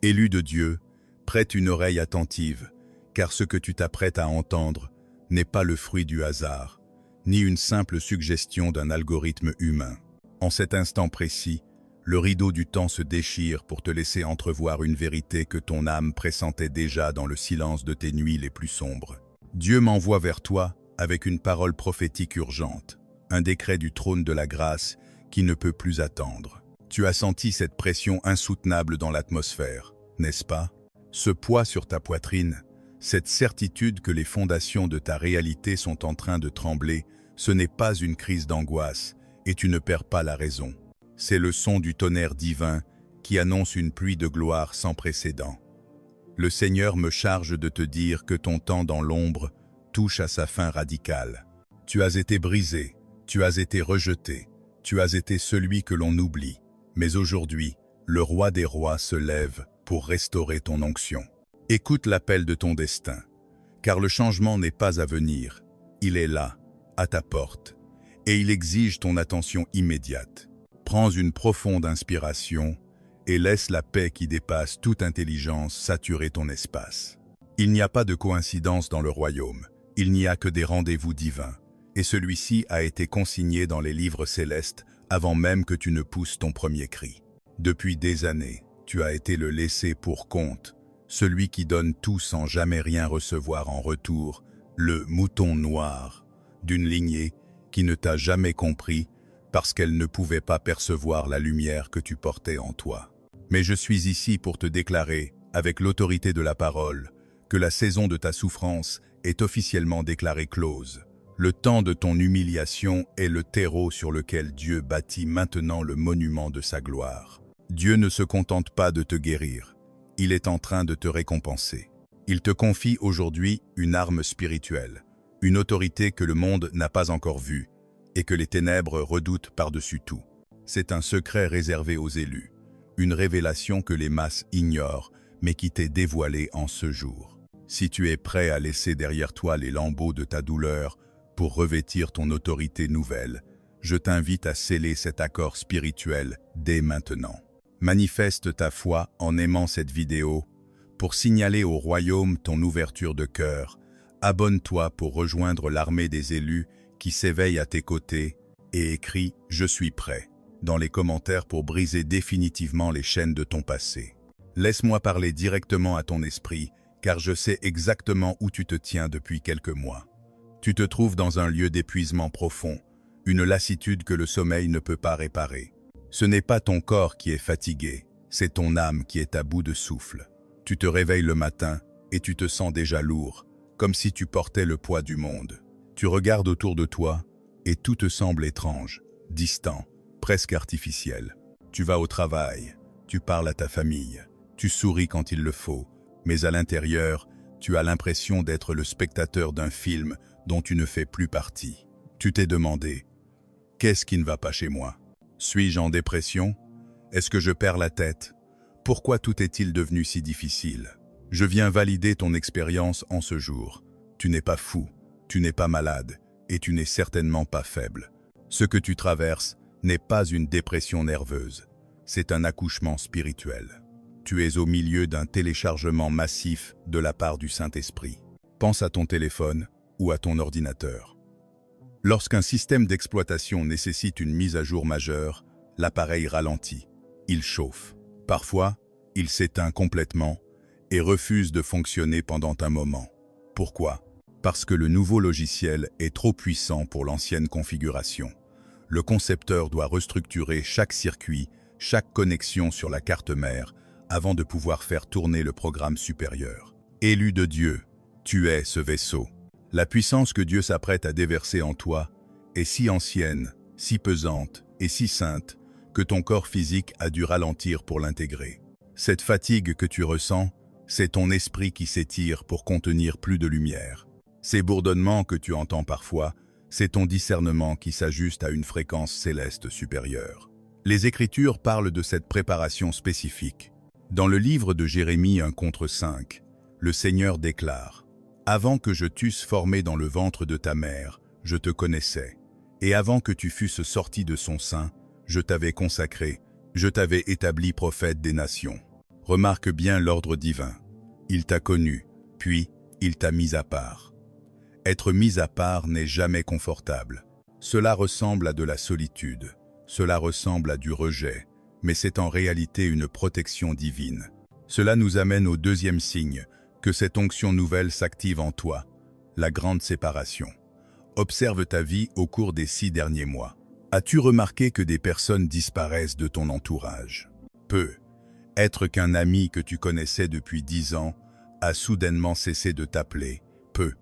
Élu de Dieu, prête une oreille attentive, car ce que tu t'apprêtes à entendre n'est pas le fruit du hasard, ni une simple suggestion d'un algorithme humain. En cet instant précis, le rideau du temps se déchire pour te laisser entrevoir une vérité que ton âme pressentait déjà dans le silence de tes nuits les plus sombres. Dieu m'envoie vers toi avec une parole prophétique urgente, un décret du trône de la grâce qui ne peut plus attendre. Tu as senti cette pression insoutenable dans l'atmosphère, n'est-ce pas? Ce poids sur ta poitrine, cette certitude que les fondations de ta réalité sont en train de trembler, ce n'est pas une crise d'angoisse et tu ne perds pas la raison. C'est le son du tonnerre divin qui annonce une pluie de gloire sans précédent. Le Seigneur me charge de te dire que ton temps dans l'ombre touche à sa fin radicale. Tu as été brisé, tu as été rejeté, tu as été celui que l'on oublie. Mais aujourd'hui, le roi des rois se lève pour restaurer ton onction. Écoute l'appel de ton destin, car le changement n'est pas à venir. Il est là, à ta porte, et il exige ton attention immédiate. Prends une profonde inspiration et laisse la paix qui dépasse toute intelligence saturer ton espace. Il n'y a pas de coïncidence dans le royaume, il n'y a que des rendez-vous divins, et celui-ci a été consigné dans les livres célestes avant même que tu ne pousses ton premier cri. Depuis des années, tu as été le laissé pour compte, celui qui donne tout sans jamais rien recevoir en retour, le mouton noir d'une lignée qui ne t'a jamais compris parce qu'elle ne pouvait pas percevoir la lumière que tu portais en toi. Mais je suis ici pour te déclarer, avec l'autorité de la parole, que la saison de ta souffrance est officiellement déclarée close. Le temps de ton humiliation est le terreau sur lequel Dieu bâtit maintenant le monument de sa gloire. Dieu ne se contente pas de te guérir, il est en train de te récompenser. Il te confie aujourd'hui une arme spirituelle, une autorité que le monde n'a pas encore vue, et que les ténèbres redoutent par-dessus tout. C'est un secret réservé aux élus, une révélation que les masses ignorent, mais qui t'est dévoilée en ce jour. Si tu es prêt à laisser derrière toi les lambeaux de ta douleur pour revêtir ton autorité nouvelle, je t'invite à sceller cet accord spirituel dès maintenant. Manifeste ta foi en aimant cette vidéo pour signaler au royaume ton ouverture de cœur. Abonne-toi pour rejoindre l'armée des élus qui s'éveille à tes côtés et écris « Je suis prêt » dans les commentaires pour briser définitivement les chaînes de ton passé. Laisse-moi parler directement à ton esprit, car je sais exactement où tu te tiens depuis quelques mois. Tu te trouves dans un lieu d'épuisement profond, une lassitude que le sommeil ne peut pas réparer. Ce n'est pas ton corps qui est fatigué, c'est ton âme qui est à bout de souffle. Tu te réveilles le matin et tu te sens déjà lourd, comme si tu portais le poids du monde. Tu regardes autour de toi et tout te semble étrange, distant, presque artificiel. Tu vas au travail, tu parles à ta famille, tu souris quand il le faut, mais à l'intérieur, tu as l'impression d'être le spectateur d'un film dont tu ne fais plus partie. Tu t'es demandé, qu'est-ce qui ne va pas chez moi? Suis-je en dépression? Est-ce que je perds la tête? Pourquoi tout est-il devenu si difficile? Je viens valider ton expérience en ce jour. Tu n'es pas fou. Tu n'es pas malade et tu n'es certainement pas faible. Ce que tu traverses n'est pas une dépression nerveuse, c'est un accouchement spirituel. Tu es au milieu d'un téléchargement massif de la part du Saint-Esprit. Pense à ton téléphone ou à ton ordinateur. Lorsqu'un système d'exploitation nécessite une mise à jour majeure, l'appareil ralentit, il chauffe. Parfois, il s'éteint complètement et refuse de fonctionner pendant un moment. Pourquoi ? Parce que le nouveau logiciel est trop puissant pour l'ancienne configuration. Le concepteur doit restructurer chaque circuit, chaque connexion sur la carte mère, avant de pouvoir faire tourner le programme supérieur. Élu de Dieu, tu es ce vaisseau. La puissance que Dieu s'apprête à déverser en toi est si ancienne, si pesante et si sainte que ton corps physique a dû ralentir pour l'intégrer. Cette fatigue que tu ressens, c'est ton esprit qui s'étire pour contenir plus de lumière. Ces bourdonnements que tu entends parfois, c'est ton discernement qui s'ajuste à une fréquence céleste supérieure. Les Écritures parlent de cette préparation spécifique. Dans le livre de Jérémie 1:5, le Seigneur déclare « Avant que je t'eusse formé dans le ventre de ta mère, je te connaissais, et avant que tu fusses sorti de son sein, je t'avais consacré, je t'avais établi prophète des nations. » Remarque bien l'ordre divin. Il t'a connu, puis il t'a mis à part. Être mis à part n'est jamais confortable. Cela ressemble à de la solitude, cela ressemble à du rejet, mais c'est en réalité une protection divine. Cela nous amène au deuxième signe, que cette onction nouvelle s'active en toi, la grande séparation. Observe ta vie au cours des 6 derniers mois. As-tu remarqué que des personnes disparaissent de ton entourage? Peu. Être qu'un ami que tu connaissais depuis 10 ans a soudainement cessé de t'appeler. Peu.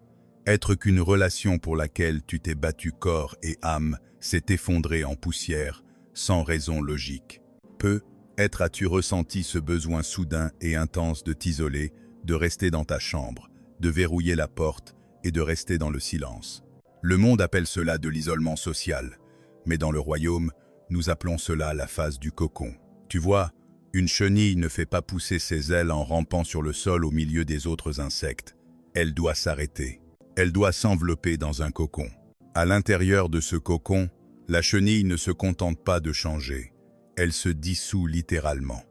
Être qu'une relation pour laquelle tu t'es battu corps et âme s'est effondrée en poussière, sans raison logique. Peu. Être as-tu ressenti ce besoin soudain et intense de t'isoler, de rester dans ta chambre, de verrouiller la porte et de rester dans le silence. Le monde appelle cela de l'isolement social, mais dans le royaume, nous appelons cela la phase du cocon. Tu vois, une chenille ne fait pas pousser ses ailes en rampant sur le sol au milieu des autres insectes. Elle doit s'arrêter. Elle doit s'envelopper dans un cocon. À l'intérieur de ce cocon, la chenille ne se contente pas de changer. Elle se dissout littéralement.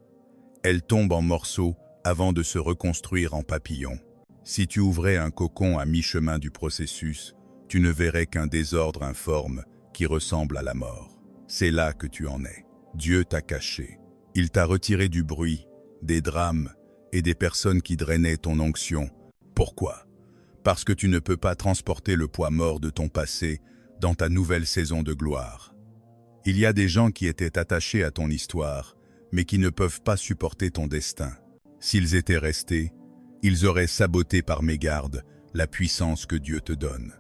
Elle tombe en morceaux avant de se reconstruire en papillon. Si tu ouvrais un cocon à mi-chemin du processus, tu ne verrais qu'un désordre informe qui ressemble à la mort. C'est là que tu en es. Dieu t'a caché. Il t'a retiré du bruit, des drames et des personnes qui drainaient ton onction. Pourquoi? Parce que tu ne peux pas transporter le poids mort de ton passé dans ta nouvelle saison de gloire. Il y a des gens qui étaient attachés à ton histoire, mais qui ne peuvent pas supporter ton destin. S'ils étaient restés, ils auraient saboté par mégarde la puissance que Dieu te donne.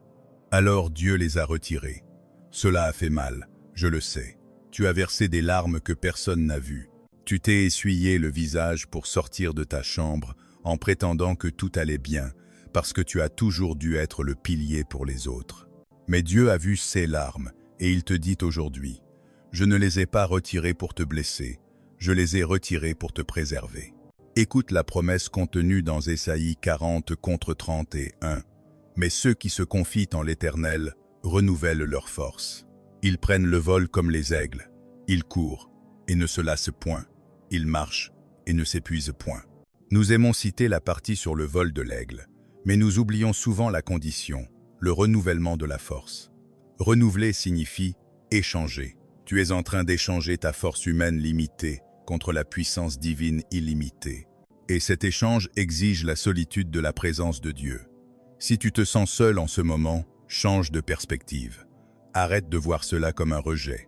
Alors Dieu les a retirés. Cela a fait mal, je le sais. Tu as versé des larmes que personne n'a vues. Tu t'es essuyé le visage pour sortir de ta chambre en prétendant que tout allait bien, parce que tu as toujours dû être le pilier pour les autres. Mais Dieu a vu ces larmes, et il te dit aujourd'hui, « Je ne les ai pas retirées pour te blesser, je les ai retirées pour te préserver. » Écoute la promesse contenue dans Ésaïe 40 contre 31. « Mais ceux qui se confient en l'Éternel renouvellent leur force. Ils prennent le vol comme les aigles, ils courent et ne se lassent point. Ils marchent et ne s'épuisent point. » Nous aimons citer la partie sur le vol de l'aigle, mais nous oublions souvent la condition, le renouvellement de la force. Renouveler signifie échanger. Tu es en train d'échanger ta force humaine limitée contre la puissance divine illimitée. Et cet échange exige la solitude de la présence de Dieu. Si tu te sens seul en ce moment, change de perspective. Arrête de voir cela comme un rejet.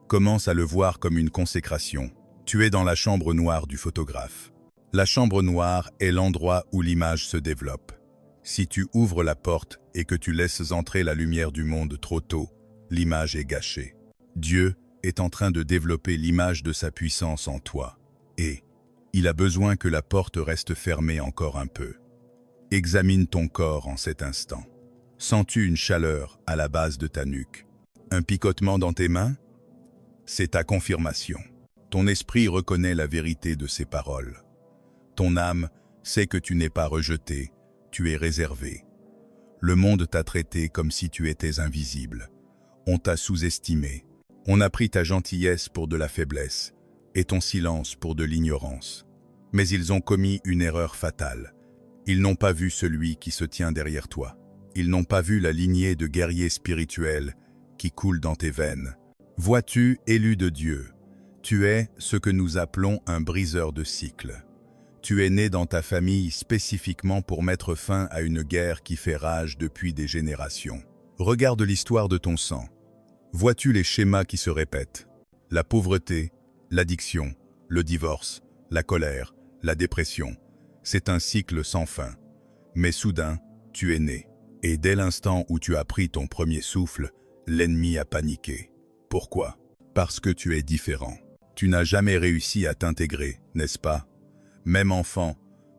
Commence à le voir comme une consécration. Tu es dans la chambre noire du photographe. La chambre noire est l'endroit où l'image se développe. Si tu ouvres la porte et que tu laisses entrer la lumière du monde trop tôt, l'image est gâchée. Dieu est en train de développer l'image de sa puissance en toi. Et il a besoin que la porte reste fermée encore un peu. Examine ton corps en cet instant. Sens-tu une chaleur à la base de ta nuque? Un picotement dans tes mains? C'est ta confirmation. Ton esprit reconnaît la vérité de ces paroles. Ton âme sait que tu n'es pas rejeté, tu es réservé. Le monde t'a traité comme si tu étais invisible. On t'a sous-estimé. On a pris ta gentillesse pour de la faiblesse et ton silence pour de l'ignorance. Mais ils ont commis une erreur fatale. Ils n'ont pas vu celui qui se tient derrière toi. Ils n'ont pas vu la lignée de guerriers spirituels qui coule dans tes veines. Vois-tu, élu de Dieu, tu es ce que nous appelons un briseur de cycles. Tu es né dans ta famille spécifiquement pour mettre fin à une guerre qui fait rage depuis des générations. Regarde l'histoire de ton sang. Vois-tu les schémas qui se répètent? La pauvreté, l'addiction, le divorce, la colère, la dépression. C'est un cycle sans fin. Mais soudain, tu es né. Et dès l'instant où tu as pris ton premier souffle, l'ennemi a paniqué. Pourquoi? Parce que tu es différent. Tu n'as jamais réussi à t'intégrer, n'est-ce pas? Même enfant,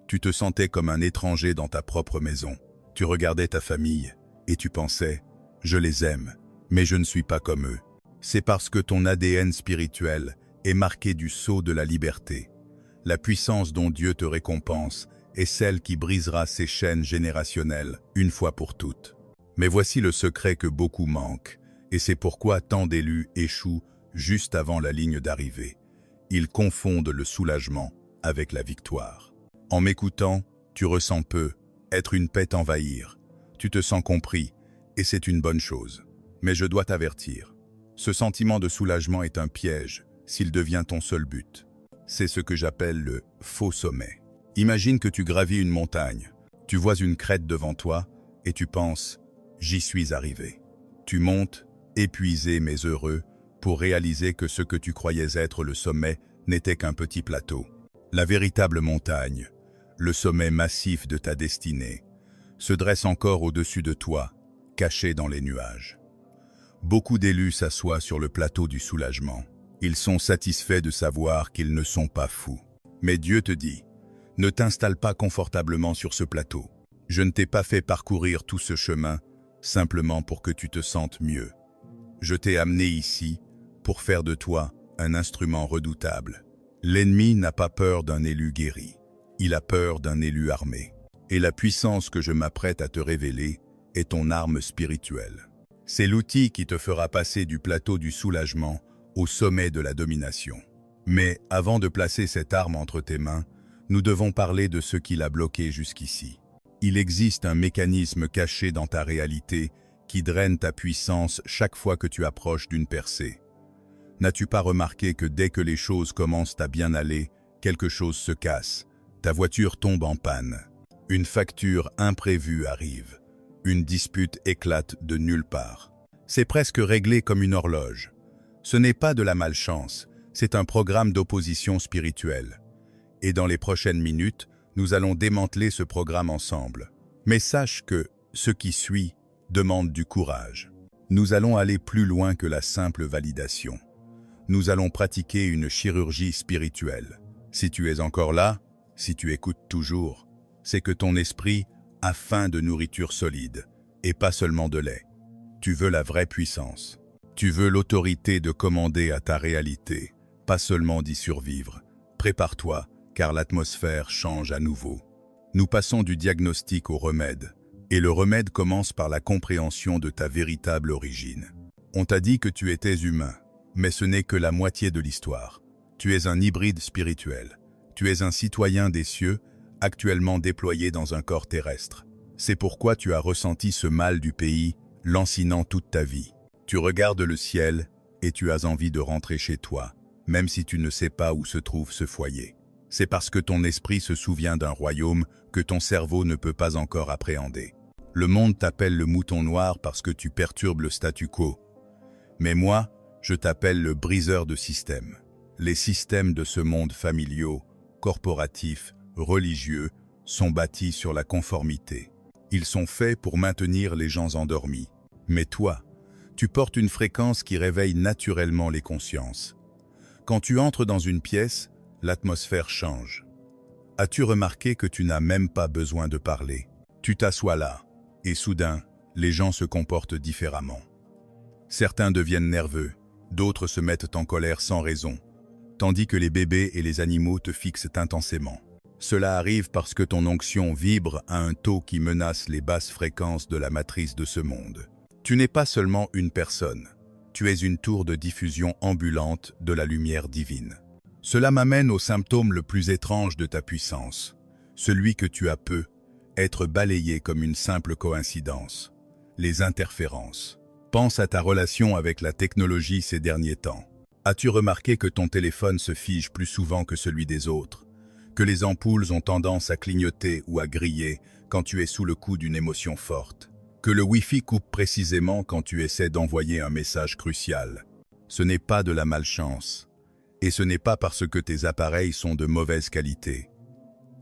tu te sentais comme un étranger dans ta propre maison. Tu regardais ta famille et tu pensais « Je les aime, mais je ne suis pas comme eux ». C'est parce que ton ADN spirituel est marqué du sceau de la liberté. La puissance dont Dieu te récompense est celle qui brisera ces chaînes générationnelles une fois pour toutes. Mais voici le secret que beaucoup manquent, et c'est pourquoi tant d'élus échouent juste avant la ligne d'arrivée. Ils confondent le soulagement avec la victoire. En m'écoutant, tu ressens peu, être une paix t'envahir. Tu te sens compris, et c'est une bonne chose. Mais je dois t'avertir. Ce sentiment de soulagement est un piège, s'il devient ton seul but. C'est ce que j'appelle le faux sommet. Imagine que tu gravis une montagne. Tu vois une crête devant toi, et tu penses « j'y suis arrivé ». Tu montes, épuisé mais heureux, pour réaliser que ce que tu croyais être le sommet n'était qu'un petit plateau. La véritable montagne, le sommet massif de ta destinée, se dresse encore au-dessus de toi, caché dans les nuages. Beaucoup d'élus s'assoient sur le plateau du soulagement. Ils sont satisfaits de savoir qu'ils ne sont pas fous. Mais Dieu te dit, ne t'installe pas confortablement sur ce plateau. Je ne t'ai pas fait parcourir tout ce chemin simplement pour que tu te sentes mieux. Je t'ai amené ici pour faire de toi un instrument redoutable. L'ennemi n'a pas peur d'un élu guéri. Il a peur d'un élu armé. Et la puissance que je m'apprête à te révéler est ton arme spirituelle. C'est l'outil qui te fera passer du plateau du soulagement au sommet de la domination. Mais avant de placer cette arme entre tes mains, nous devons parler de ce qui l'a bloqué jusqu'ici. Il existe un mécanisme caché dans ta réalité qui draine ta puissance chaque fois que tu approches d'une percée. N'as-tu pas remarqué que dès que les choses commencent à bien aller, quelque chose se casse, ta voiture tombe en panne, une facture imprévue arrive, une dispute éclate de nulle part. C'est presque réglé comme une horloge. Ce n'est pas de la malchance, c'est un programme d'opposition spirituelle. Et dans les prochaines minutes, nous allons démanteler ce programme ensemble. Mais sache que ce qui suit demande du courage. Nous allons aller plus loin que la simple validation. Nous allons pratiquer une chirurgie spirituelle. Si tu es encore là, si tu écoutes toujours, c'est que ton esprit a faim de nourriture solide, et pas seulement de lait. Tu veux la vraie puissance. Tu veux l'autorité de commander à ta réalité, pas seulement d'y survivre. Prépare-toi, car l'atmosphère change à nouveau. Nous passons du diagnostic au remède, et le remède commence par la compréhension de ta véritable origine. On t'a dit que tu étais humain, mais ce n'est que la moitié de l'histoire. Tu es un hybride spirituel. Tu es un citoyen des cieux, actuellement déployé dans un corps terrestre. C'est pourquoi tu as ressenti ce mal du pays, lancinant toute ta vie. Tu regardes le ciel et tu as envie de rentrer chez toi, même si tu ne sais pas où se trouve ce foyer. C'est parce que ton esprit se souvient d'un royaume que ton cerveau ne peut pas encore appréhender. Le monde t'appelle le mouton noir parce que tu perturbes le statu quo. Mais moi, je t'appelle le briseur de systèmes. Les systèmes de ce monde familiaux, corporatifs, religieux, sont bâtis sur la conformité. Ils sont faits pour maintenir les gens endormis. Mais toi, tu portes une fréquence qui réveille naturellement les consciences. Quand tu entres dans une pièce, l'atmosphère change. As-tu remarqué que tu n'as même pas besoin de parler? Tu t'assois là, et soudain, les gens se comportent différemment. Certains deviennent nerveux, d'autres se mettent en colère sans raison, tandis que les bébés et les animaux te fixent intensément. Cela arrive parce que ton onction vibre à un taux qui menace les basses fréquences de la matrice de ce monde. Tu n'es pas seulement une personne, tu es une tour de diffusion ambulante de la lumière divine. Cela m'amène au symptôme le plus étrange de ta puissance, celui que tu as peu, être balayé comme une simple coïncidence, les interférences. Pense à ta relation avec la technologie ces derniers temps. As-tu remarqué que ton téléphone se fige plus souvent que celui des autres, que les ampoules ont tendance à clignoter ou à griller quand tu es sous le coup d'une émotion forte, que le Wi-Fi coupe précisément quand tu essaies d'envoyer un message crucial? Ce n'est pas de la malchance. Et ce n'est pas parce que tes appareils sont de mauvaise qualité.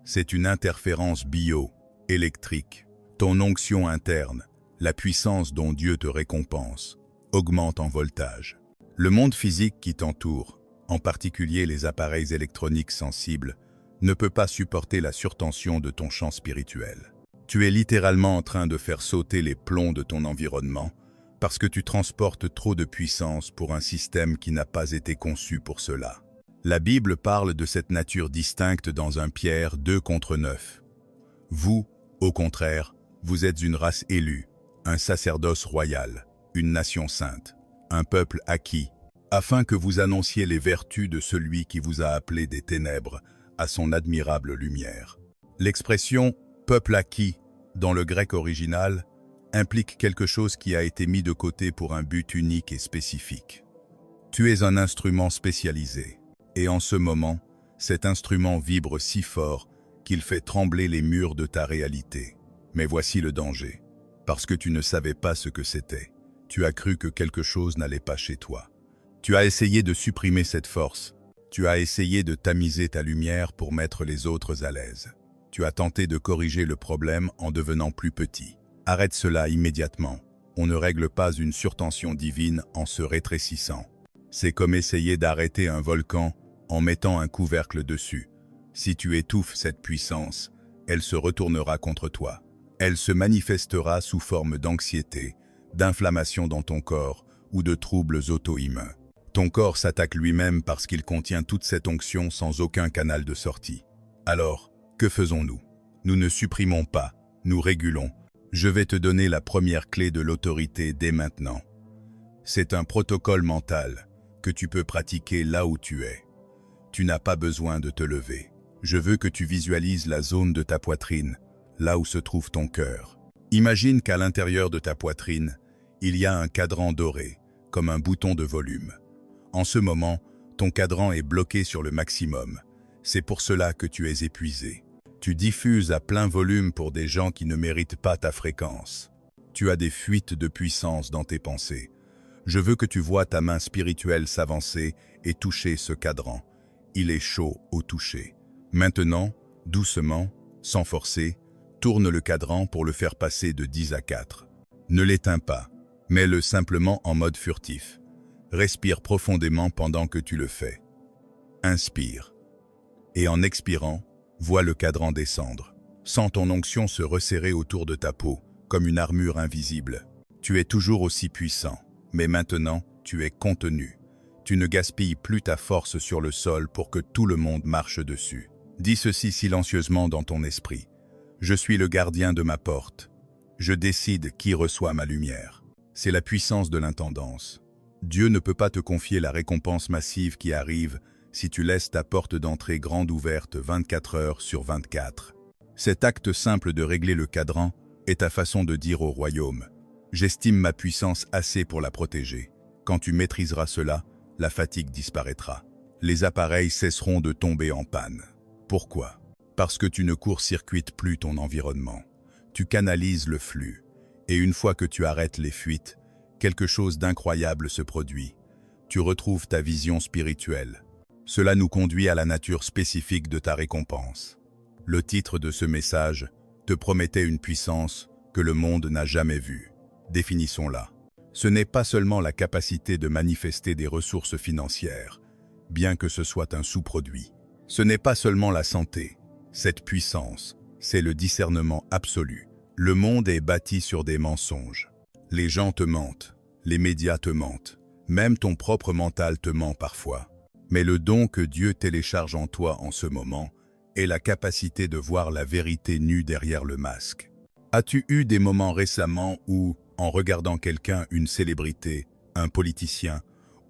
C'est une interférence bio, électrique. Ton onction interne, la puissance dont Dieu te récompense, augmente en voltage. Le monde physique qui t'entoure, en particulier les appareils électroniques sensibles, ne peut pas supporter la surtension de ton champ spirituel. Tu es littéralement en train de faire sauter les plombs de ton environnement, parce que tu transportes trop de puissance pour un système qui n'a pas été conçu pour cela. La Bible parle de cette nature distincte dans 1 Pierre 2:9. Vous, au contraire, vous êtes une race élue, un sacerdoce royal, une nation sainte, un peuple acquis, afin que vous annonciez les vertus de celui qui vous a appelé des ténèbres à son admirable lumière. L'expression « peuple acquis » dans le grec original implique quelque chose qui a été mis de côté pour un but unique et spécifique. Tu es un instrument spécialisé, et en ce moment, cet instrument vibre si fort qu'il fait trembler les murs de ta réalité. Mais voici le danger. Parce que tu ne savais pas ce que c'était, tu as cru que quelque chose n'allait pas chez toi. Tu as essayé de supprimer cette force. Tu as essayé de tamiser ta lumière pour mettre les autres à l'aise. Tu as tenté de corriger le problème en devenant plus petit. Arrête cela immédiatement. On ne règle pas une surtension divine en se rétrécissant. C'est comme essayer d'arrêter un volcan en mettant un couvercle dessus. Si tu étouffes cette puissance, elle se retournera contre toi. Elle se manifestera sous forme d'anxiété, d'inflammation dans ton corps ou de troubles auto-immuns. Ton corps s'attaque lui-même parce qu'il contient toute cette onction sans aucun canal de sortie. Alors, que faisons-nous? Nous ne supprimons pas, nous régulons. Je vais te donner la première clé de l'autorité dès maintenant. C'est un protocole mental que tu peux pratiquer là où tu es. Tu n'as pas besoin de te lever. Je veux que tu visualises la zone de ta poitrine, là où se trouve ton cœur. Imagine qu'à l'intérieur de ta poitrine, il y a un cadran doré, comme un bouton de volume. En ce moment, ton cadran est bloqué sur le maximum. C'est pour cela que tu es épuisé. Tu diffuses à plein volume pour des gens qui ne méritent pas ta fréquence. Tu as des fuites de puissance dans tes pensées. Je veux que tu vois ta main spirituelle s'avancer et toucher ce cadran. Il est chaud au toucher. Maintenant, doucement, sans forcer, tourne le cadran pour le faire passer de 10 à 4. Ne l'éteins pas, mets-le simplement en mode furtif. Respire profondément pendant que tu le fais. Inspire. Et en expirant, vois le cadran descendre. Sens ton onction se resserrer autour de ta peau, comme une armure invisible. Tu es toujours aussi puissant, mais maintenant, tu es contenu. Tu ne gaspilles plus ta force sur le sol pour que tout le monde marche dessus. Dis ceci silencieusement dans ton esprit. Je suis le gardien de ma porte. Je décide qui reçoit ma lumière. C'est la puissance de l'intendance. Dieu ne peut pas te confier la récompense massive qui arrive si tu laisses ta porte d'entrée grande ouverte 24 heures sur 24. Cet acte simple de régler le cadran est ta façon de dire au royaume « J'estime ma puissance assez pour la protéger. Quand tu maîtriseras cela, la fatigue disparaîtra. Les appareils cesseront de tomber en panne. » Pourquoi? Parce que tu ne court-circuites plus ton environnement. Tu canalises le flux. Et une fois que tu arrêtes les fuites, quelque chose d'incroyable se produit. Tu retrouves ta vision spirituelle. Cela nous conduit à la nature spécifique de ta récompense. Le titre de ce message te promettait une puissance que le monde n'a jamais vue. Définissons-la. Ce n'est pas seulement la capacité de manifester des ressources financières, bien que ce soit un sous-produit. Ce n'est pas seulement la santé. Cette puissance, c'est le discernement absolu. Le monde est bâti sur des mensonges. Les gens te mentent, les médias te mentent, même ton propre mental te ment parfois. Mais le don que Dieu télécharge en toi en ce moment est la capacité de voir la vérité nue derrière le masque. As-tu eu des moments récemment où, en regardant quelqu'un, une célébrité, un politicien,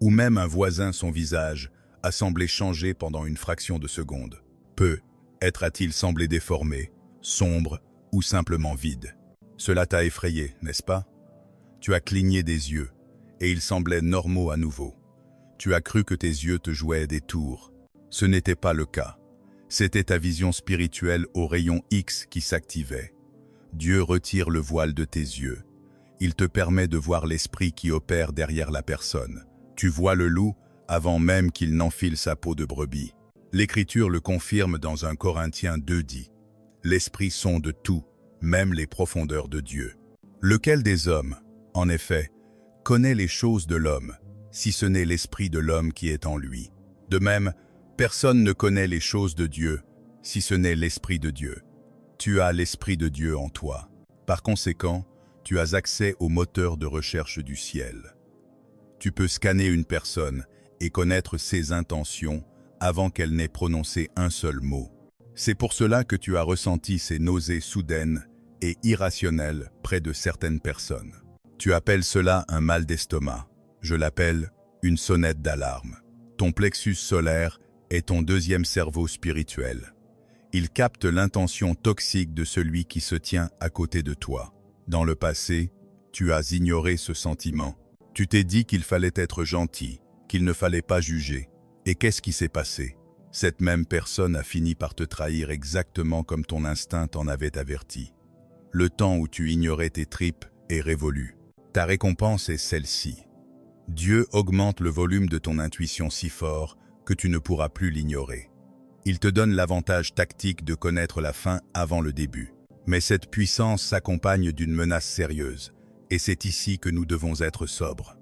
ou même un voisin, son visage, a semblé changer pendant une fraction de seconde? Peut-être a-t-il semblé déformé, sombre ou simplement vide. Cela t'a effrayé, n'est-ce pas? Tu as cligné des yeux, et ils semblaient normaux à nouveau. Tu as cru que tes yeux te jouaient des tours. Ce n'était pas le cas. C'était ta vision spirituelle au rayon X qui s'activait. Dieu retire le voile de tes yeux. Il te permet de voir l'esprit qui opère derrière la personne. Tu vois le loup avant même qu'il n'enfile sa peau de brebis. L'Écriture le confirme dans 1 Corinthiens 2 dit « L'esprit sonde tout, même les profondeurs de Dieu. » Lequel des hommes, en effet, connaît les choses de l'homme, si ce n'est l'esprit de l'homme qui est en lui? De même, personne ne connaît les choses de Dieu, si ce n'est l'esprit de Dieu. Tu as l'esprit de Dieu en toi. Par conséquent, tu as accès au moteur de recherche du ciel. Tu peux scanner une personne et connaître ses intentions avant qu'elle n'ait prononcé un seul mot. C'est pour cela que tu as ressenti ces nausées soudaines et irrationnelles près de certaines personnes. Tu appelles cela un mal d'estomac. Je l'appelle une sonnette d'alarme. Ton plexus solaire est ton deuxième cerveau spirituel. Il capte l'intention toxique de celui qui se tient à côté de toi. Dans le passé, tu as ignoré ce sentiment. Tu t'es dit qu'il fallait être gentil, qu'il ne fallait pas juger. Et qu'est-ce qui s'est passé? Cette même personne a fini par te trahir exactement comme ton instinct t'en avait averti. Le temps où tu ignorais tes tripes est révolu. Ta récompense est celle-ci. Dieu augmente le volume de ton intuition si fort que tu ne pourras plus l'ignorer. Il te donne l'avantage tactique de connaître la fin avant le début. Mais cette puissance s'accompagne d'une menace sérieuse, et c'est ici que nous devons être sobres.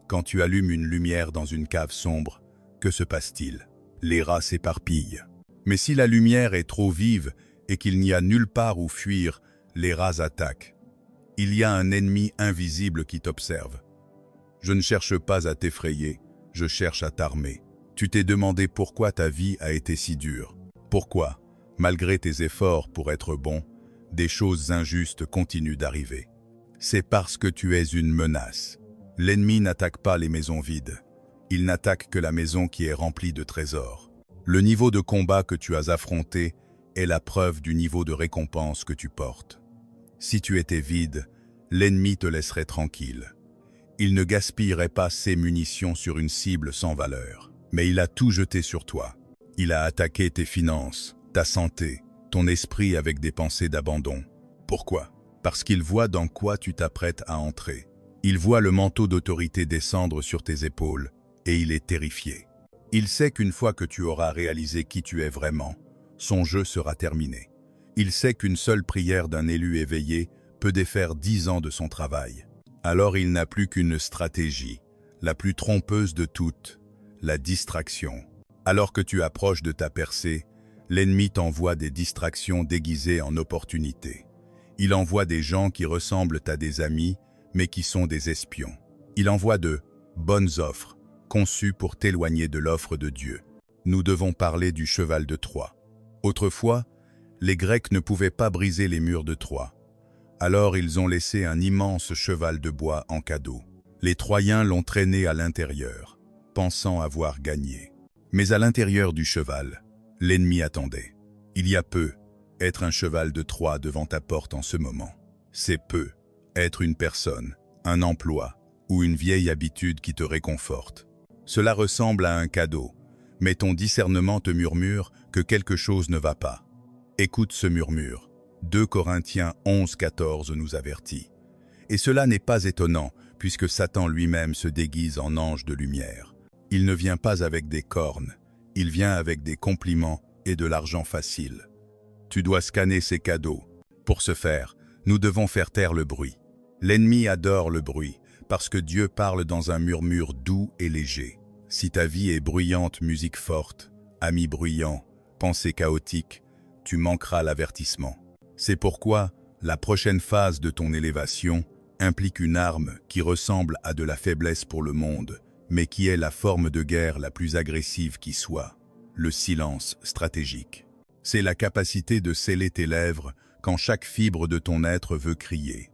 Quand tu allumes une lumière dans une cave sombre, que se passe-t-il? Les rats s'éparpillent. Mais si la lumière est trop vive et qu'il n'y a nulle part où fuir, les rats attaquent. Il y a un ennemi invisible qui t'observe. Je ne cherche pas à t'effrayer, je cherche à t'armer. Tu t'es demandé pourquoi ta vie a été si dure. Pourquoi, malgré tes efforts pour être bon, des choses injustes continuent d'arriver. C'est parce que tu es une menace. L'ennemi n'attaque pas les maisons vides. Il n'attaque que la maison qui est remplie de trésors. Le niveau de combat que tu as affronté est la preuve du niveau de récompense que tu portes. Si tu étais vide, l'ennemi te laisserait tranquille. Il ne gaspillerait pas ses munitions sur une cible sans valeur. Mais il a tout jeté sur toi. Il a attaqué tes finances, ta santé, ton esprit avec des pensées d'abandon. Pourquoi? Parce qu'il voit dans quoi tu t'apprêtes à entrer. Il voit le manteau d'autorité descendre sur tes épaules, et il est terrifié. Il sait qu'une fois que tu auras réalisé qui tu es vraiment, son jeu sera terminé. Il sait qu'une seule prière d'un élu éveillé peut défaire 10 ans de son travail. Alors il n'a plus qu'une stratégie, la plus trompeuse de toutes, la distraction. Alors que tu approches de ta percée, l'ennemi t'envoie des distractions déguisées en opportunités. Il envoie des gens qui ressemblent à des amis, mais qui sont des espions. Il envoie de bonnes offres, conçues pour t'éloigner de l'offre de Dieu. Nous devons parler du cheval de Troie. Autrefois, les Grecs ne pouvaient pas briser les murs de Troie. Alors ils ont laissé un immense cheval de bois en cadeau. Les Troyens l'ont traîné à l'intérieur, pensant avoir gagné. Mais à l'intérieur du cheval, l'ennemi attendait. Il y a peu, être un cheval de Troie devant ta porte en ce moment. C'est peu, être une personne, un emploi ou une vieille habitude qui te réconforte. Cela ressemble à un cadeau, mais ton discernement te murmure que quelque chose ne va pas. Écoute ce murmure. 2 Corinthiens 11:14 nous avertit. Et cela n'est pas étonnant, puisque Satan lui-même se déguise en ange de lumière. Il ne vient pas avec des cornes, il vient avec des compliments et de l'argent facile. Tu dois scanner ces cadeaux. Pour ce faire, nous devons faire taire le bruit. L'ennemi adore le bruit, parce que Dieu parle dans un murmure doux et léger. Si ta vie est bruyante, musique forte, amis bruyants, pensées chaotiques, tu manqueras l'avertissement. C'est pourquoi la prochaine phase de ton élévation implique une arme qui ressemble à de la faiblesse pour le monde, mais qui est la forme de guerre la plus agressive qui soit, le silence stratégique. C'est la capacité de sceller tes lèvres quand chaque fibre de ton être veut crier.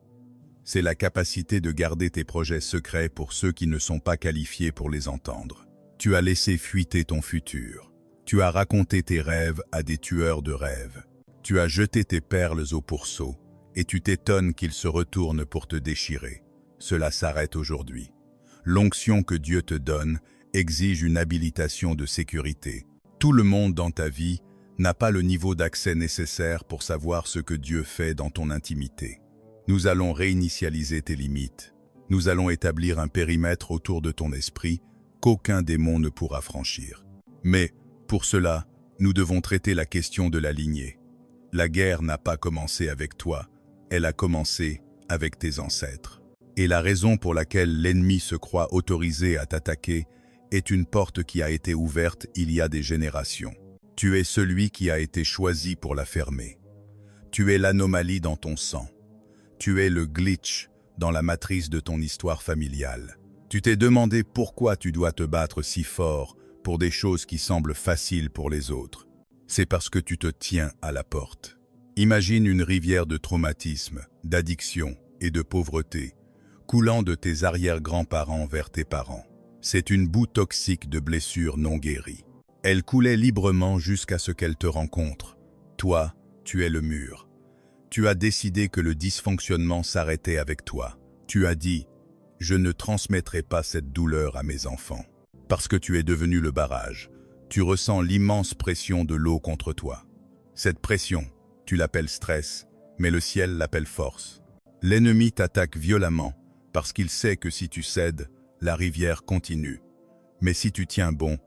C'est la capacité de garder tes projets secrets pour ceux qui ne sont pas qualifiés pour les entendre. Tu as laissé fuiter ton futur. Tu as raconté tes rêves à des tueurs de rêves. Tu as jeté tes perles au pourceau et tu t'étonnes qu'ils se retournent pour te déchirer. Cela s'arrête aujourd'hui. L'onction que Dieu te donne exige une habilitation de sécurité. Tout le monde dans ta vie n'a pas le niveau d'accès nécessaire pour savoir ce que Dieu fait dans ton intimité. Nous allons réinitialiser tes limites. Nous allons établir un périmètre autour de ton esprit qu'aucun démon ne pourra franchir. Mais, pour cela, nous devons traiter la question de la lignée. La guerre n'a pas commencé avec toi, elle a commencé avec tes ancêtres. Et la raison pour laquelle l'ennemi se croit autorisé à t'attaquer est une porte qui a été ouverte il y a des générations. Tu es celui qui a été choisi pour la fermer. Tu es l'anomalie dans ton sang. Tu es le glitch dans la matrice de ton histoire familiale. Tu t'es demandé pourquoi tu dois te battre si fort pour des choses qui semblent faciles pour les autres. C'est parce que tu te tiens à la porte. Imagine une rivière de traumatisme, d'addiction et de pauvreté, coulant de tes arrière-grands-parents vers tes parents. C'est une boue toxique de blessures non guéries. Elle coulait librement jusqu'à ce qu'elle te rencontre. Toi, tu es le mur. Tu as décidé que le dysfonctionnement s'arrêtait avec toi. Tu as dit « Je ne transmettrai pas cette douleur à mes enfants ». Parce que tu es devenu le barrage. Tu ressens l'immense pression de l'eau contre toi. Cette pression, tu l'appelles stress, mais le ciel l'appelle force. L'ennemi t'attaque violemment parce qu'il sait que si tu cèdes, la rivière continue. Mais si tu tiens bon,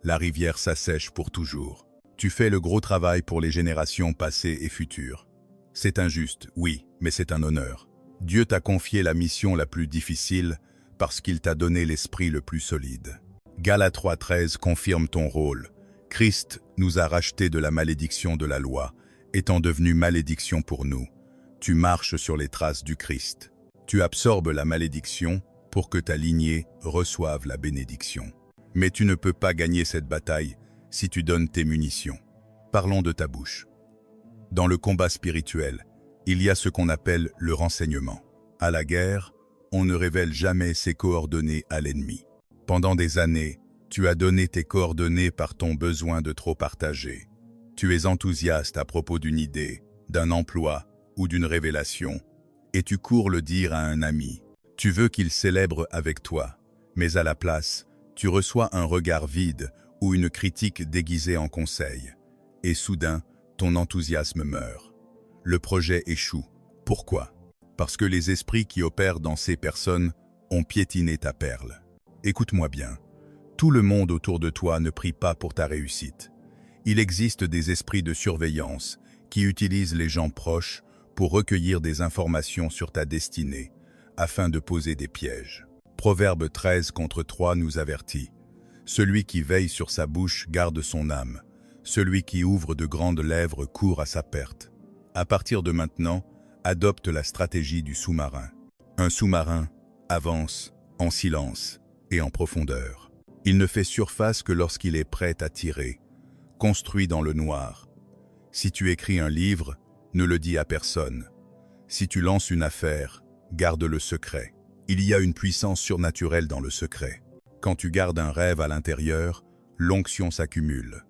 la rivière s'assèche pour toujours. Tu fais le gros travail pour les générations passées et futures. C'est injuste, oui, mais c'est un honneur. Dieu t'a confié la mission la plus difficile parce qu'il t'a donné l'esprit le plus solide. Galates 3,13 confirme ton rôle. Christ nous a rachetés de la malédiction de la loi, étant devenu malédiction pour nous. Tu marches sur les traces du Christ. Tu absorbes la malédiction pour que ta lignée reçoive la bénédiction. Mais tu ne peux pas gagner cette bataille si tu donnes tes munitions. Parlons de ta bouche. Dans le combat spirituel, il y a ce qu'on appelle le renseignement. À la guerre, on ne révèle jamais ses coordonnées à l'ennemi. Pendant des années, tu as donné tes coordonnées par ton besoin de trop partager. Tu es enthousiaste à propos d'une idée, d'un emploi ou d'une révélation, et tu cours le dire à un ami. Tu veux qu'il célèbre avec toi, mais à la place, tu reçois un regard vide ou une critique déguisée en conseil. Et soudain, ton enthousiasme meurt. Le projet échoue. Pourquoi? Parce que les esprits qui opèrent dans ces personnes ont piétiné ta perle. Écoute-moi bien. Tout le monde autour de toi ne prie pas pour ta réussite. Il existe des esprits de surveillance qui utilisent les gens proches pour recueillir des informations sur ta destinée, afin de poser des pièges. Proverbe 13:3 nous avertit. Celui qui veille sur sa bouche garde son âme. Celui qui ouvre de grandes lèvres court à sa perte. À partir de maintenant, adopte la stratégie du sous-marin. Un sous-marin avance en silence et en profondeur. Il ne fait surface que lorsqu'il est prêt à tirer, construit dans le noir. Si tu écris un livre, ne le dis à personne. Si tu lances une affaire, garde le secret. Il y a une puissance surnaturelle dans le secret. Quand tu gardes un rêve à l'intérieur, l'onction s'accumule.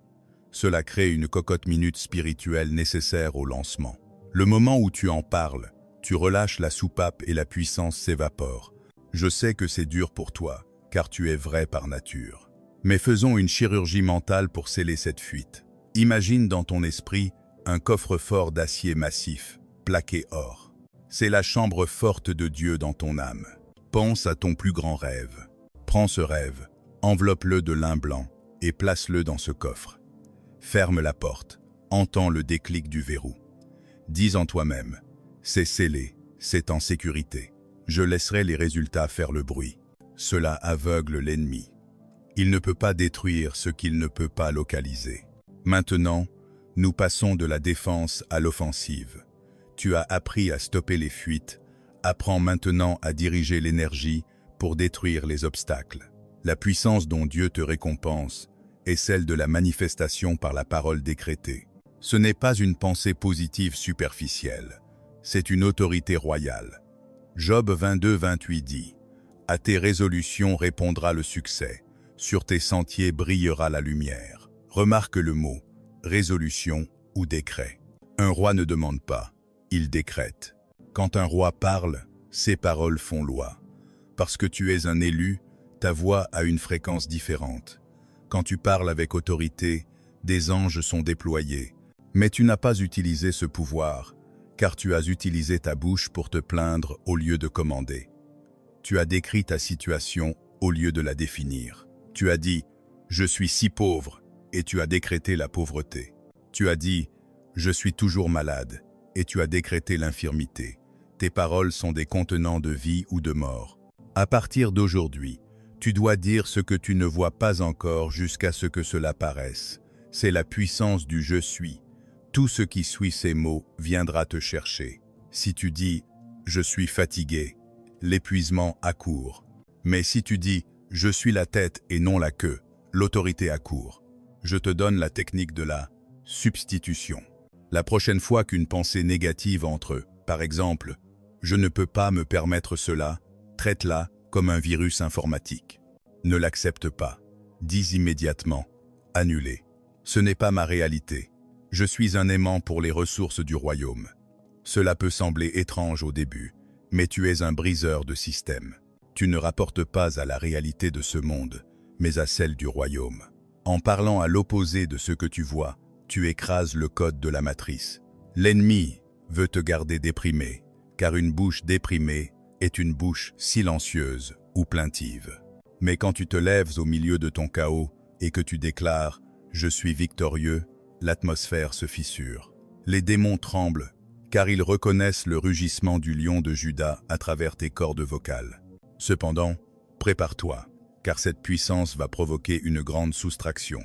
Cela crée une cocotte-minute spirituelle nécessaire au lancement. Le moment où tu en parles, tu relâches la soupape et la puissance s'évapore. Je sais que c'est dur pour toi, car tu es vrai par nature. Mais faisons une chirurgie mentale pour sceller cette fuite. Imagine dans ton esprit un coffre-fort d'acier massif, plaqué or. C'est la chambre forte de Dieu dans ton âme. Pense à ton plus grand rêve. Prends ce rêve, enveloppe-le de lin blanc et place-le dans ce coffre. Ferme la porte, entends le déclic du verrou. Dis en toi-même, c'est scellé, c'est en sécurité. Je laisserai les résultats faire le bruit. Cela aveugle l'ennemi. Il ne peut pas détruire ce qu'il ne peut pas localiser. Maintenant, nous passons de la défense à l'offensive. Tu as appris à stopper les fuites. Apprends maintenant à diriger l'énergie pour détruire les obstacles. La puissance dont Dieu te récompense est celle de la manifestation par la parole décrétée. Ce n'est pas une pensée positive superficielle, c'est une autorité royale. Job 22:28 dit « À tes résolutions répondra le succès, sur tes sentiers brillera la lumière. » Remarque le mot « résolution » ou « décret ». Un roi ne demande pas, il décrète. Quand un roi parle, ses paroles font loi. Parce que tu es un élu, ta voix a une fréquence différente. Quand tu parles avec autorité, des anges sont déployés. Mais tu n'as pas utilisé ce pouvoir, car tu as utilisé ta bouche pour te plaindre au lieu de commander. Tu as décrit ta situation au lieu de la définir. Tu as dit « Je suis si pauvre » et tu as décrété la pauvreté. Tu as dit « Je suis toujours malade » et tu as décrété l'infirmité. Tes paroles sont des contenants de vie ou de mort. À partir d'aujourd'hui, tu dois dire ce que tu ne vois pas encore jusqu'à ce que cela paraisse. C'est la puissance du « je suis ». Tout ce qui suit ces mots viendra te chercher. Si tu dis « je suis fatigué », l'épuisement accourt. Mais si tu dis « je suis la tête et non la queue », l'autorité accourt. Je te donne la technique de la substitution. La prochaine fois qu'une pensée négative entre, par exemple, « je ne peux pas me permettre cela », traite-la comme un virus informatique. Ne l'accepte pas. Dis immédiatement « annulé ». Ce n'est pas ma réalité. Je suis un aimant pour les ressources du royaume. Cela peut sembler étrange au début, mais tu es un briseur de système. Tu ne rapportes pas à la réalité de ce monde, mais à celle du royaume. En parlant à l'opposé de ce que tu vois, tu écrases le code de la matrice. L'ennemi veut te garder déprimé, car une bouche déprimée est une bouche silencieuse ou plaintive. Mais quand tu te lèves au milieu de ton chaos et que tu déclares « Je suis victorieux », l'atmosphère se fissure. Les démons tremblent, car ils reconnaissent le rugissement du lion de Juda à travers tes cordes vocales. Cependant, prépare-toi, car cette puissance va provoquer une grande soustraction.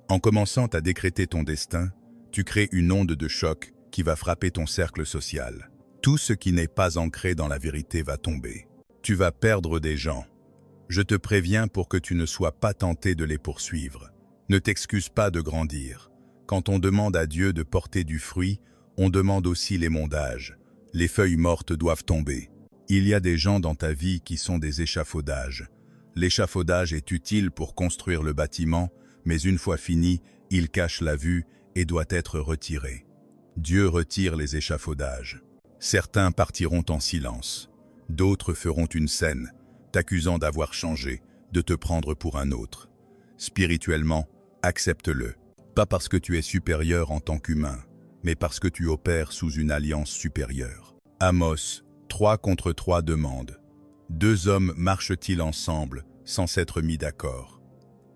En commençant à décréter ton destin, tu crées une onde de choc qui va frapper ton cercle social. Tout ce qui n'est pas ancré dans la vérité va tomber. Tu vas perdre des gens. Je te préviens pour que tu ne sois pas tenté de les poursuivre. Ne t'excuse pas de grandir. Quand on demande à Dieu de porter du fruit, on demande aussi l'émondage. Les feuilles mortes doivent tomber. Il y a des gens dans ta vie qui sont des échafaudages. L'échafaudage est utile pour construire le bâtiment, mais une fois fini, il cache la vue et doit être retiré. Dieu retire les échafaudages. Certains partiront en silence. D'autres feront une scène, t'accusant d'avoir changé, de te prendre pour un autre. Spirituellement, accepte-le. Pas parce que tu es supérieur en tant qu'humain, mais parce que tu opères sous une alliance supérieure. Amos 3 contre 3 demande. Deux hommes marchent-ils ensemble sans s'être mis d'accord?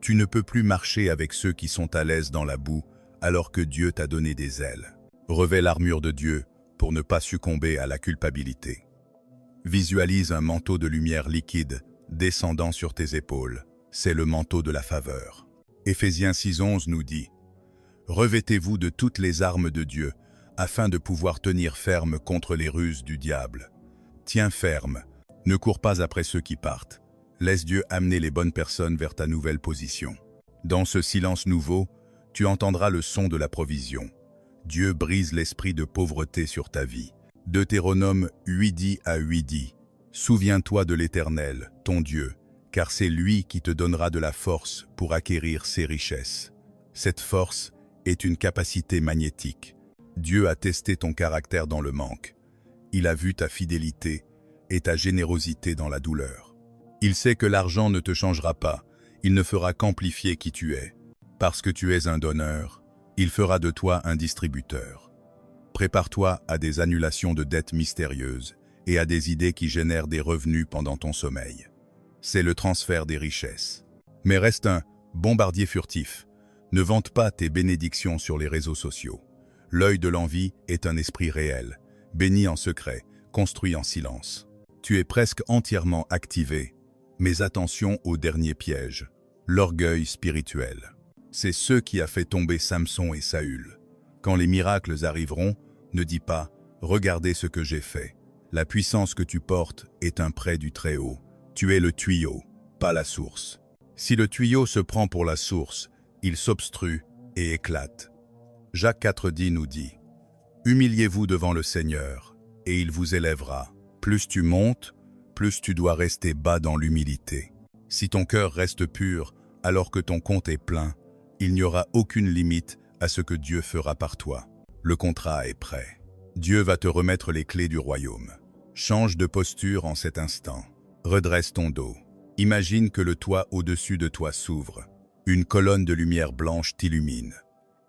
Tu ne peux plus marcher avec ceux qui sont à l'aise dans la boue alors que Dieu t'a donné des ailes. Revêt l'armure de Dieu pour ne pas succomber à la culpabilité. Visualise un manteau de lumière liquide descendant sur tes épaules. C'est le manteau de la faveur. Éphésiens 6:11 nous dit « Revêtez-vous de toutes les armes de Dieu, afin de pouvoir tenir ferme contre les ruses du diable. Tiens ferme, ne cours pas après ceux qui partent. Laisse Dieu amener les bonnes personnes vers ta nouvelle position. Dans ce silence nouveau, tu entendras le son de la provision. Dieu brise l'esprit de pauvreté sur ta vie. » Deutéronome 8:8 dit « Souviens-toi de l'Éternel, ton Dieu, car c'est lui qui te donnera de la force pour acquérir ses richesses. Cette force est une capacité magnétique. Dieu a testé ton caractère dans le manque. Il a vu ta fidélité et ta générosité dans la douleur. Il sait que l'argent ne te changera pas, il ne fera qu'amplifier qui tu es. Parce que tu es un donneur, il fera de toi un distributeur. Prépare-toi à des annulations de dettes mystérieuses et à des idées qui génèrent des revenus pendant ton sommeil. C'est le transfert des richesses. Mais reste un bombardier furtif. Ne vante pas tes bénédictions sur les réseaux sociaux. L'œil de l'envie est un esprit réel, béni en secret, construit en silence. Tu es presque entièrement activé, mais attention au dernier piège, l'orgueil spirituel. C'est ce qui a fait tomber Samson et Saül. Quand les miracles arriveront, ne dis pas « Regardez ce que j'ai fait ». La puissance que tu portes est un prêt du Très-Haut. Tu es le tuyau, pas la source. Si le tuyau se prend pour la source, il s'obstrue et éclate. Jacques 4:10 nous dit « Humiliez-vous devant le Seigneur, et il vous élèvera. Plus tu montes, plus tu dois rester bas dans l'humilité. Si ton cœur reste pur, alors que ton compte est plein, il n'y aura aucune limite à ce que Dieu fera par toi. Le contrat est prêt. Dieu va te remettre les clés du royaume. Change de posture en cet instant. Redresse ton dos. Imagine que le toit au-dessus de toi s'ouvre. Une colonne de lumière blanche t'illumine.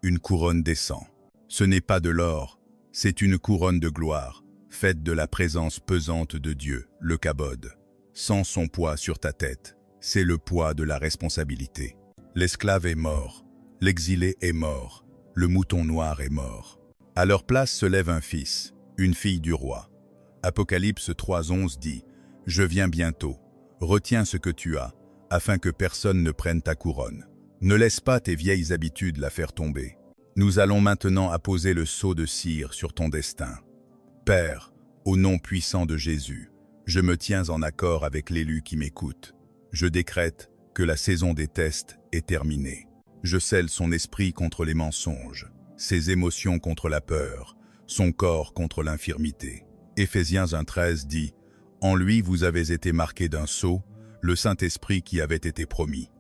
Une couronne descend. Ce n'est pas de l'or, c'est une couronne de gloire, faite de la présence pesante de Dieu, le Kabod. Sans son poids sur ta tête, c'est le poids de la responsabilité. L'esclave est mort, l'exilé est mort, le mouton noir est mort. À leur place se lève un fils, une fille du roi. Apocalypse 3:11 dit « Je viens bientôt, retiens ce que tu as, afin que personne ne prenne ta couronne. Ne laisse pas tes vieilles habitudes la faire tomber. Nous allons maintenant apposer le sceau de cire sur ton destin. Père, au nom puissant de Jésus, je me tiens en accord avec l'élu qui m'écoute. Je décrète que la saison des tests est terminée. Je scelle son esprit contre les mensonges, ses émotions contre la peur, son corps contre l'infirmité. Éphésiens 1:13 dit « En lui vous avez été marqués d'un sceau, le Saint-Esprit qui avait été promis. »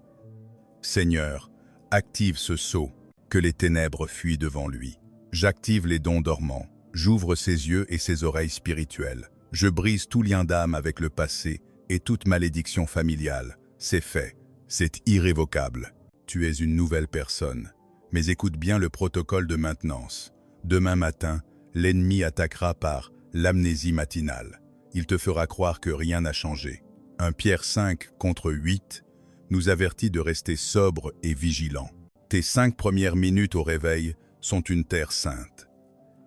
Seigneur, active ce sceau, que les ténèbres fuient devant lui. J'active les dons dormants, j'ouvre ses yeux et ses oreilles spirituelles. Je brise tout lien d'âme avec le passé et toute malédiction familiale. C'est fait, c'est irrévocable. Tu es une nouvelle personne. Mais écoute bien le protocole de maintenance. Demain matin, l'ennemi attaquera par l'amnésie matinale. Il te fera croire que rien n'a changé. 1 Pierre 5 contre 8 nous avertit de rester sobre et vigilant. Tes 5 premières minutes au réveil sont une terre sainte.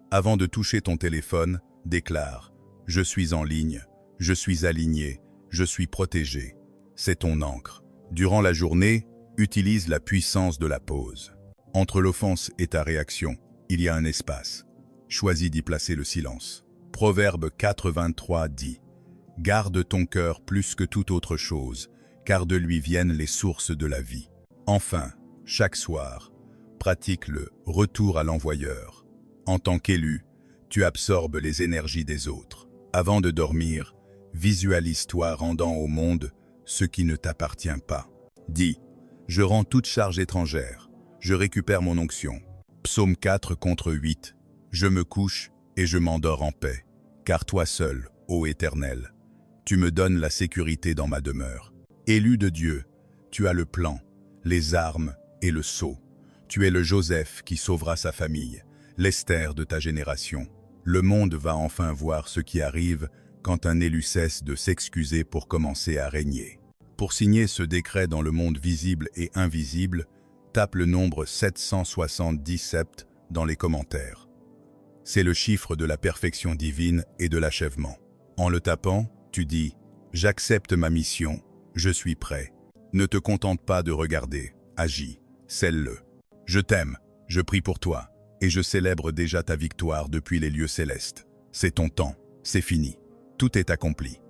Avant de toucher ton téléphone, déclare « Je suis en ligne, je suis aligné, je suis protégé ». C'est ton encre. Durant la journée, utilise la puissance de la pause. Entre l'offense et ta réaction, il y a un espace. Choisis d'y placer le silence. Proverbe 4:23 dit « Garde ton cœur plus que toute autre chose, car de lui viennent les sources de la vie. » Enfin, chaque soir, pratique le retour à l'envoyeur. En tant qu'élu, tu absorbes les énergies des autres. Avant de dormir, visualise-toi rendant au monde ce qui ne t'appartient pas. Dis « Je rends toute charge étrangère, je récupère mon onction. » Psaume 4 contre 8. Je me couche et je m'endors en paix, car toi seul, ô Éternel, tu me donnes la sécurité dans ma demeure. Élu de Dieu, tu as le plan, les armes et le sceau. Tu es le Joseph qui sauvera sa famille, l'Esther de ta génération. Le monde va enfin voir ce qui arrive quand un élu cesse de s'excuser pour commencer à régner. Pour signer ce décret dans le monde visible et invisible, tape le nombre 777 dans les commentaires. C'est le chiffre de la perfection divine et de l'achèvement. En le tapant, tu dis « J'accepte ma mission, je suis prêt ». Ne te contente pas de regarder, agis, scelle-le. Je t'aime, je prie pour toi, et je célèbre déjà ta victoire depuis les lieux célestes. C'est ton temps, c'est fini, tout est accompli.